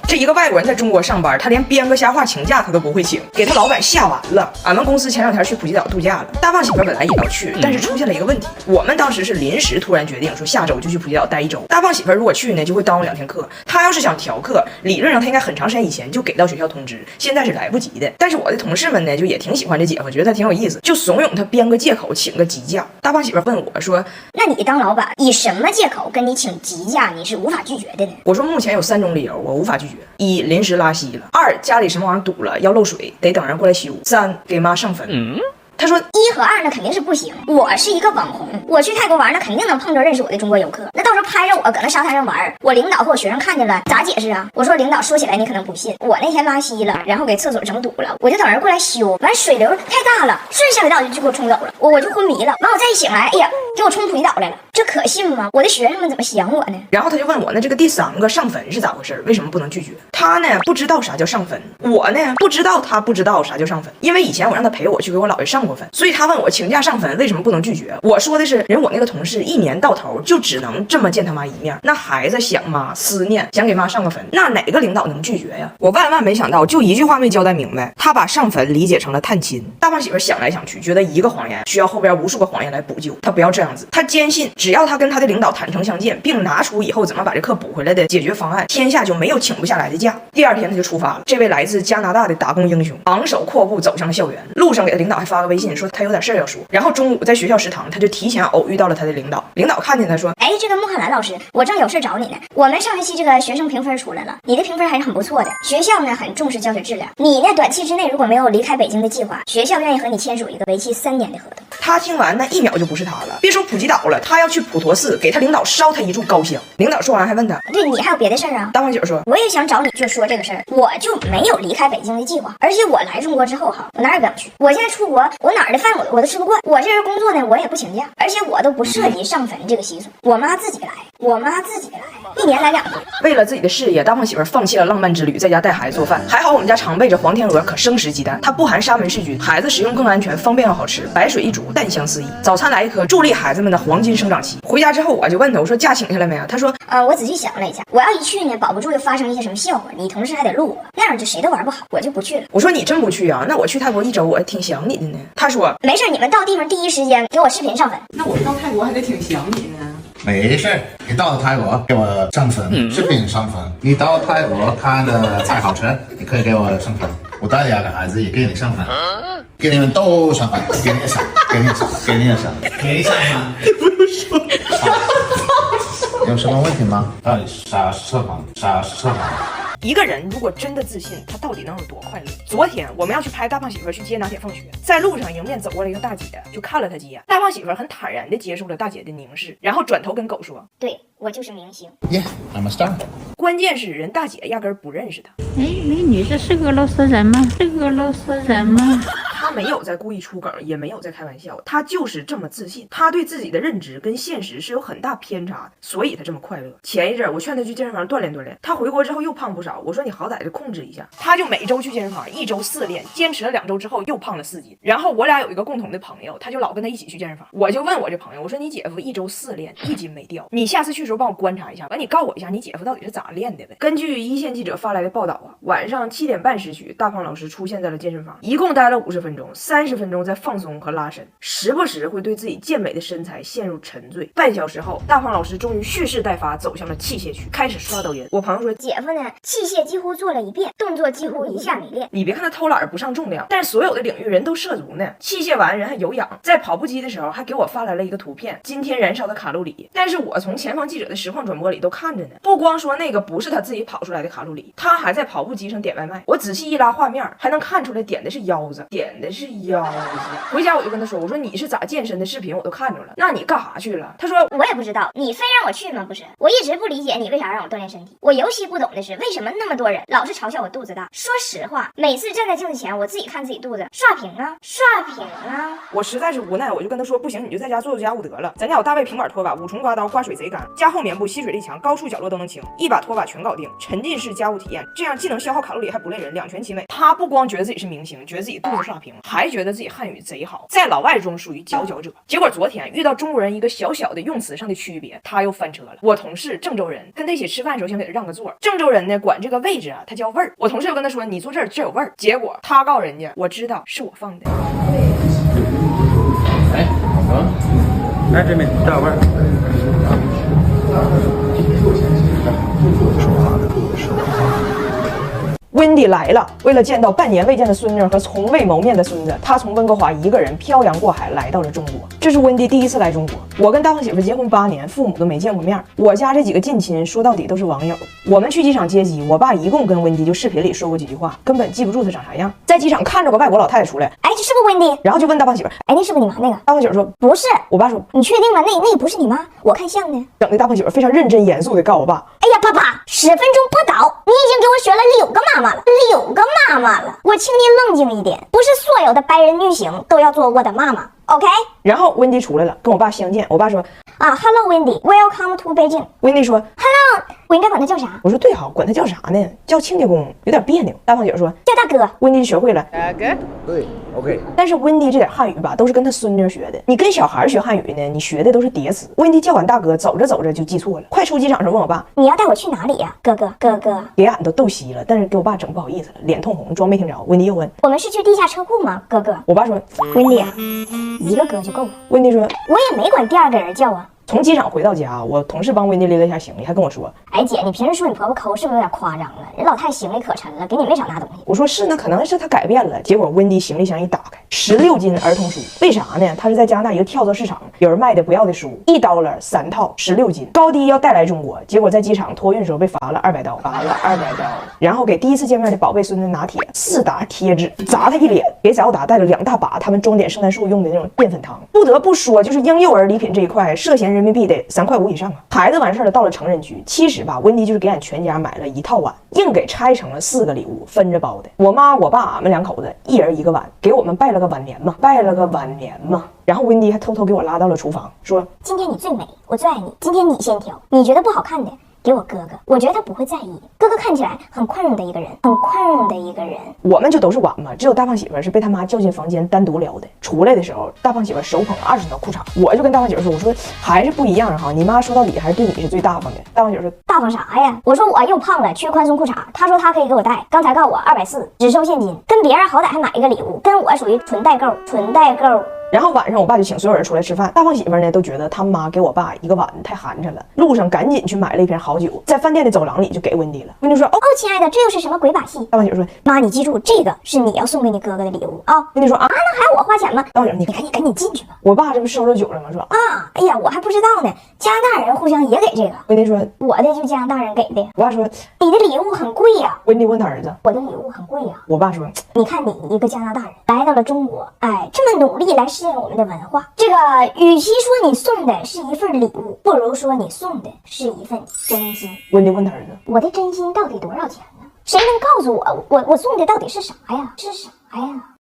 这一个外国人在中国上班，他连编个瞎话请假他都不会请，给他老板吓完了。俺们公司前2天去普吉岛度假了，大胖媳妇本来也要去，但是出现了一个问题。我们当时是临时突然决定说下周就去普吉岛待1周。大胖媳妇如果去呢，就会耽误2天课。他要是想调课，理论上他应该很长时间以前就给到学校通知，现在是来不及的。但是我的同事们呢，就也挺喜欢这姐夫，觉得他挺有意思，就怂恿他编个借口请个急假。大胖媳妇问我说：“那你当老板以什么借口跟你请急假，你是无法拒绝的呢？”我说目前有3种理由我无法拒绝：1. 临时拉稀了；2. 家里什么玩意儿堵了要漏水，得等人过来修；3. 给妈上坟。他说1和2那肯定是不行。我是一个网红，我去泰国玩，那肯定能碰着认识我的中国游客。那到时候拍着我搁那沙滩上玩，我领导和我学生看见了，咋解释啊？我说领导说起来你可能不信，我那天拉稀了，然后给厕所整堵了，我就等人过来修，完水流太大了，顺下水道就给我冲走了，我就昏迷了。完我再一醒来，哎呀，给我冲普吉岛来了，这可信吗？我的学生们怎么想我呢？然后他就问我，那这个第3个上坟是咋回事？为什么不能拒绝？他呢不知道啥叫上坟，我呢不知道他不知道啥叫上坟，因为以前我让他陪我去给我姥爷上过坟，所以他问我请假上坟为什么不能拒绝？我说的是人我那个同事1年到头就只能这么见他妈1面，那孩子想妈思念，想给妈上个坟，那哪个领导能拒绝呀？我万没想到，就一句话没交代明白，他把上坟理解成了探亲。大胖媳妇想来想去，觉得一个谎言需要后边无数个谎言来补救，他不要这样子，他坚信只要他跟他的领导坦诚相见，并拿出以后怎么把这课补回来的解决方案，天下就没有请不下来的假。第2天他就出发了，这位来自加拿大的打工英雄昂首阔步走向了校园，路上给他领导还发个微信说他有点事儿要说。然后中午在学校食堂，他就提前偶遇到了他的领导，领导看见他说：“哎，这个穆罕兰老师，我正有事找你呢。我们上学期这个学生评分出来了，你的评分还是很不错的。学校呢很重视教学质量，你呢短期之内如果没有离开北京的计划，学校愿意和你签署一个为期3年的合同。”他听完那1秒就不是他了，别说普吉岛了，他要去普陀寺给他领导烧他一炷高香。领导说完还问他：“对你还有别的事儿啊？”大胖媳妇说：“我也想找你就说这个事儿，我就没有离开北京的计划，而且我来中国之后哈，我哪儿也不想去。我现在出国，我哪儿的饭我都吃不惯。我这人工作呢，我也不请假，而且我都不涉及上坟这个习俗，我妈自己来，1年来2回。”为了自己的事业，大胖媳妇放弃了浪漫之旅，在家带孩子做饭。还好我们家常备着黄天鹅可生食鸡蛋，它不含沙门氏菌，孩子食用更安全，方便又好吃。白水一煮，蛋香四溢。早餐来1颗，助力孩子们的黄金生长期。回家之后我就问他，我说假请下来没啊？他说我仔细想了一下，我要一去呢，保不住又发生一些什么笑话，你同事还得录我，那样就谁都玩不好，我就不去了。我说你真不去啊？那我去泰国1周，我挺想你的呢。他说没事，你们到地方第一时间给我视频上坟。那我到泰国还得挺想你呢。没事，你到了泰国给我上坟，视频上坟。你到泰国看的菜好吃，你可以给我上坟。我带2个孩子也给你上坟，给你们都上坟，给你上，给你上，给你上，给你上坟。你不用说。有什么问题吗？到底啥是坟？啥是坟？一个人如果真的自信，他到底能有多快乐？昨天我们要去拍大胖媳妇去接拿铁放学，在路上迎面走过来一个大姐，就看了他几眼。大胖媳妇很坦然地接受了大姐的凝视，然后转头跟狗说：“对，我就是明星。” Yeah, I'm a star. 关键是人大姐压根儿不认识他。哎，美女，这是俄罗斯人吗？是俄罗斯人吗？他没有在故意出梗，也没有在开玩笑，他就是这么自信。他对自己的认知跟现实是有很大偏差的，所以他这么快乐。前一阵我劝他去健身房锻炼锻炼，他回国之后又胖不少。我说你好歹的控制一下，他就每周去健身房，1周4练，坚持了2周之后又胖了4斤。然后我俩有一个共同的朋友，他就老跟他一起去健身房。我就问我这朋友，我说你姐夫1周4练，1斤没掉，你下次去的时候帮我观察一下，完你告诉我一下你姐夫到底是咋练的呗。根据一线记者发来的报道啊，晚上7点半时许，大胖老师出现在了健身房，一共待了50分钟，30分钟在放松和拉伸，时不时会对自己健美的身材陷入沉醉。半小时后，大胖老师终于蓄势待发，走向了器械区，开始刷抖音。我朋友说，姐夫呢，器械几乎做了1遍，动作几乎一下没练。你别看他偷懒不上重量，但是所有的领域人都涉足呢。器械完人还有氧，在跑步机的时候还给我发来了一个图片，今天燃烧的卡路里。但是我从前方记者的实况转播里都看着呢，不光说那个不是他自己跑出来的卡路里，他还在跑步机上点外卖。我仔细一拉画面，还能看出来点的是腰子，点的是腰子。回家我就跟他说，我说你是咋健身的视频我都看着了，那你干啥去了？他说我也不知道，你非让我去吗？不是，我一直不理解你为啥让我锻炼身体。我尤其不懂的是，为什么那么多人老是嘲笑我肚子大？说实话，每次站在镜子前，我自己看自己肚子，刷屏啊，刷屏啊。我实在是无奈，我就跟他说，不行，你就在家做做家务得了。咱家有大卫平板拖把，5重刮刀，刮水贼干，加厚棉布，吸水力强，高处角落都能清，一把拖把全搞定，沉浸式家务体验，这样既能消耗卡路里还不累人，2全其美。他不光觉得自己是明星，觉得自己肚子刷屏，还觉得自己汉语贼好，在老外中属于佼佼者。结果昨天遇到中国人一个小小的用词上的区别，他又翻车了。我同事郑州人跟他一起吃饭的时候想给他让个座，郑州人呢管这个位置啊，他叫味儿。我同事就跟他说你坐这儿，这有味儿。结果他告人家，我知道是我放的。哎，来这边大味儿。温迪来了，为了见到半年未见的孙女和从未谋面的孙子，他从温哥华一个人漂洋过海来到了中国。这是温迪第一次来中国。我跟大胖媳妇结婚8年，父母都没见过面。我家这几个近亲说到底都是网友。我们去机场接机，我爸一共跟温迪就视频里说过几句话，根本记不住他长啥样。在机场看着个外国老太太出来，哎，这是不是温迪？然后就问大胖媳妇，哎，那是不是你妈那个？大胖媳妇说不是。我爸说你确定吗？那不是你妈，我看像呢。整的大胖媳妇非常认真严肃的告我爸，哎呀，爸爸，10分钟不到，你已经给我选了6个妈妈了，6个妈妈了。我请你冷静一点，不是所有的白人女性都要做我的妈妈 ，OK？ 然后温迪出来了，跟我爸相见。我爸说啊 ，Hello Wendy，Welcome to Beijing。温迪说 Hello， 我应该管他叫啥？我说对好，管他叫啥呢？叫亲家公有点别扭。大胖姐说叫大哥。温迪学会了，对 ，OK。但是温迪这点汉语吧，都是跟他孙女学的。你跟小孩学汉语呢，你学的都是叠词。温迪叫完大哥，走着走着就记错了。快出机场的时候问我爸，你要带我去哪里呀？哥哥，给俺都逗稀了，但是给我爸整不好意思了，脸通红，装没听着。温迪又问我们是去地下车库吗？哥哥，我爸说温迪啊，一个哥就够了。温迪说我也没管第2个人叫啊。从机场回到家，我同事帮温迪拎了一下行李，还跟我说，哎姐，你平时说你婆婆抠是不是有点夸张了？人老太太行李可沉了，给你没少拿东西。我说是，那可能是他改变了。结果温迪行李箱一打开，16斤儿童书，为啥呢？他是在加拿大一个跳蚤市场，有人卖的不要的书，$1 3套，16斤，高低要带来中国。结果在机场托运时候被罚了200刀，然后给第一次见面的宝贝孙子拿铁4沓贴纸砸他一脸，给小达带了2大把他们装点圣诞树用的那种淀粉糖。不得不说，就是婴幼儿礼品这一块，涉嫌人民币得3块5以上啊。孩子完事儿了，到了成人区，其实吧，温迪就是给俺全家买了1套碗，硬给拆成了4个礼物，分着包的。我妈我爸俺们2口子一人1个碗，给我们拜了个晚年嘛。然后温迪还偷偷给我拉到了厨房，说今天你最美，我最爱你，今天你先挑，你觉得不好看的给我哥哥，我觉得他不会在意。哥哥看起来很宽容的一个人，我们就都是碗嘛，只有大胖媳妇是被他妈叫进房间单独聊的。出来的时候，大胖媳妇手捧20条裤衩，我就跟大胖媳妇说，我说还是不一样哈，你妈说到底还是对你是最大方的。大胖媳妇说大方啥呀？我说我又胖了，缺宽松裤衩，他说他可以给我带，刚才告我240，只收现金，跟别人好歹还买一个礼物，跟我属于纯代购。然后晚上我爸就请所有人出来吃饭，大胖媳妇呢都觉得他妈给我爸1个碗太寒碜了，路上赶紧去买了一瓶好酒，在饭店的走廊里就给温迪了。温迪说哦，亲爱的，这又是什么鬼把戏？大胖媳妇说妈，你记住，这个是你要送给你哥哥的礼物啊。温迪说啊，那还要我花钱吗？大胖媳妇你赶紧进去吧。我爸这不收了酒了吗？说啊，哎呀，我还不知道呢，加拿大人互相也给这个。温迪说我的就加拿大人给的。我爸说你的礼物很贵呀。温迪问他儿子，我的礼物很贵呀。我爸说你看你一个加拿大人来到了中国，哎，这么努力来适应我们的文化，这个与其说你送的是一份礼物，不如说你送的是一份真心。温迪问他儿子，我的真心到底多少钱呢？谁能告诉我，我送的到底是啥呀？